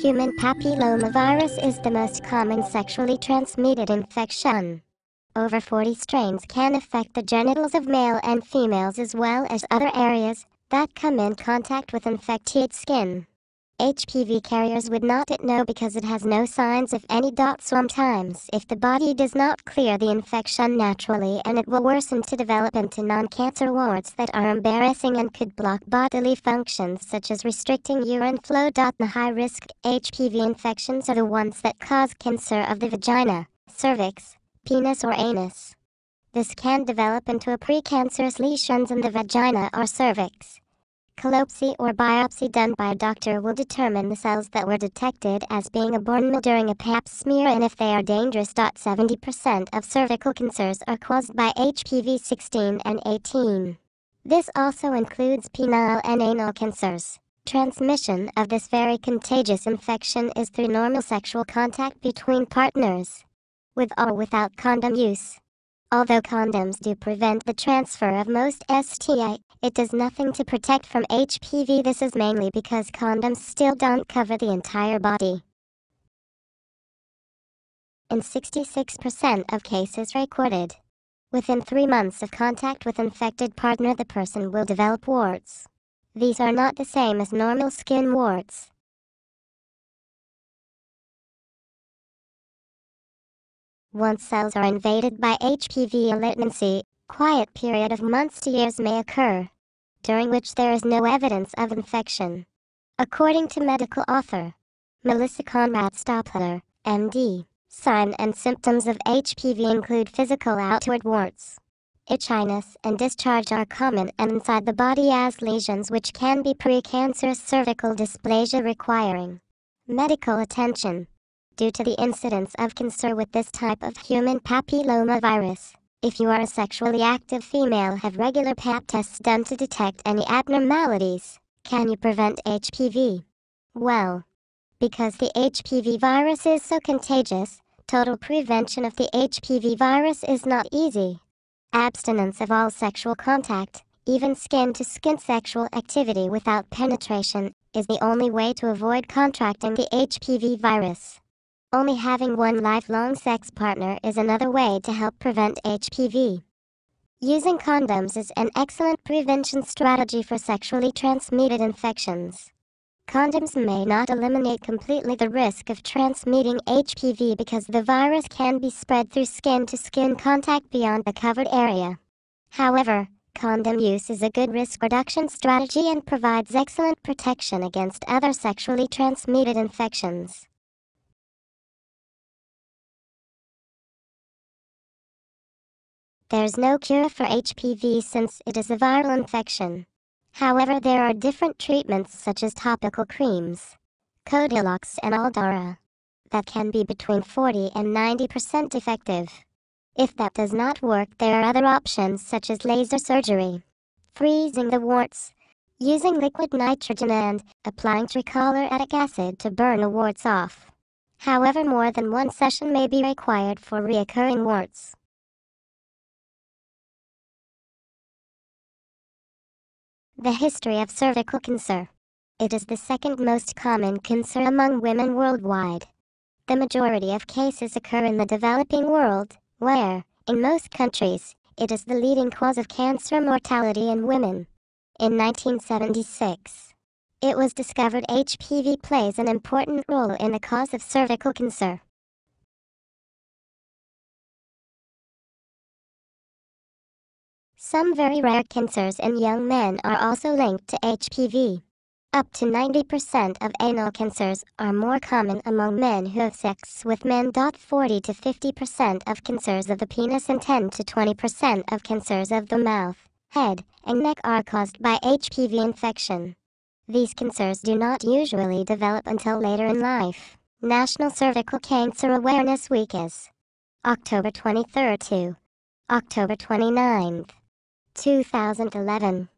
Human papillomavirus is the most common sexually transmitted infection. Over 40 strains can affect the genitals of male and females as well as other areas that come in contact with infected skin. HPV carriers would not know because it has no signs of any. Sometimes if the body does not clear the infection naturally, and it will worsen to develop into non-cancer warts that are embarrassing and could block bodily functions such as restricting urine flow. The high-risk HPV infections are the ones that cause cancer of the vagina, cervix, penis or anus. This can develop into a precancerous lesions in the vagina or cervix. Colopsy or biopsy done by a doctor will determine the cells that were detected as being abnormal during a pap smear and if they are dangerous. 70% of cervical cancers are caused by HPV 16 and 18. This also includes penile and anal cancers. Transmission of this very contagious infection is through normal sexual contact between partners, with or without condom use. Although condoms do prevent the transfer of most STI, it does nothing to protect from HPV. This is mainly because condoms still don't cover the entire body. In 66% of cases recorded, within 3 months of contact with infected partner, the person will develop warts. These are not the same as normal skin warts. Once cells are invaded by HPV, a latency, quiet period of months to years may occur, during which there is no evidence of infection. According to medical author Melissa Conrad Stopler, MD, signs and symptoms of HPV include physical outward warts, itchiness, and discharge are common and inside the body as lesions which can be precancerous, cervical dysplasia requiring medical attention. Due to the incidence of cancer with this type of human papillomavirus, if you are a sexually active female, have regular pap tests done to detect any abnormalities. Can you prevent HPV? Well, because the HPV virus is so contagious, total prevention of the HPV virus is not easy. Abstinence of all sexual contact, even skin-to-skin sexual activity without penetration, is the only way to avoid contracting the HPV virus. Only having one lifelong sex partner is another way to help prevent HPV. Using condoms is an excellent prevention strategy for sexually transmitted infections. Condoms may not eliminate completely the risk of transmitting HPV because the virus can be spread through skin-to-skin contact beyond the covered area. However, condom use is a good risk reduction strategy and provides excellent protection against other sexually transmitted infections. There's no cure for HPV since it is a viral infection. However, there are different treatments such as topical creams, Codilox and Aldara, that can be between 40 and 90% effective. If that does not work, there are other options such as laser surgery, freezing the warts, using liquid nitrogen, and applying trichloroatic acid to burn the warts off. However, more than one session may be required for recurring warts. The history of cervical cancer. It is the second most common cancer among women worldwide. The majority of cases occur in the developing world, where, in most countries, it is the leading cause of cancer mortality in women. In 1976, it was discovered HPV plays an important role in the cause of cervical cancer. Some very rare cancers in young men are also linked to HPV. Up to 90% of anal cancers are more common among men who have sex with men. 40 to 50% of cancers of the penis and 10 to 20% of cancers of the mouth, head, and neck are caused by HPV infection. These cancers do not usually develop until later in life. National Cervical Cancer Awareness Week is October 23 to October 29, 2011.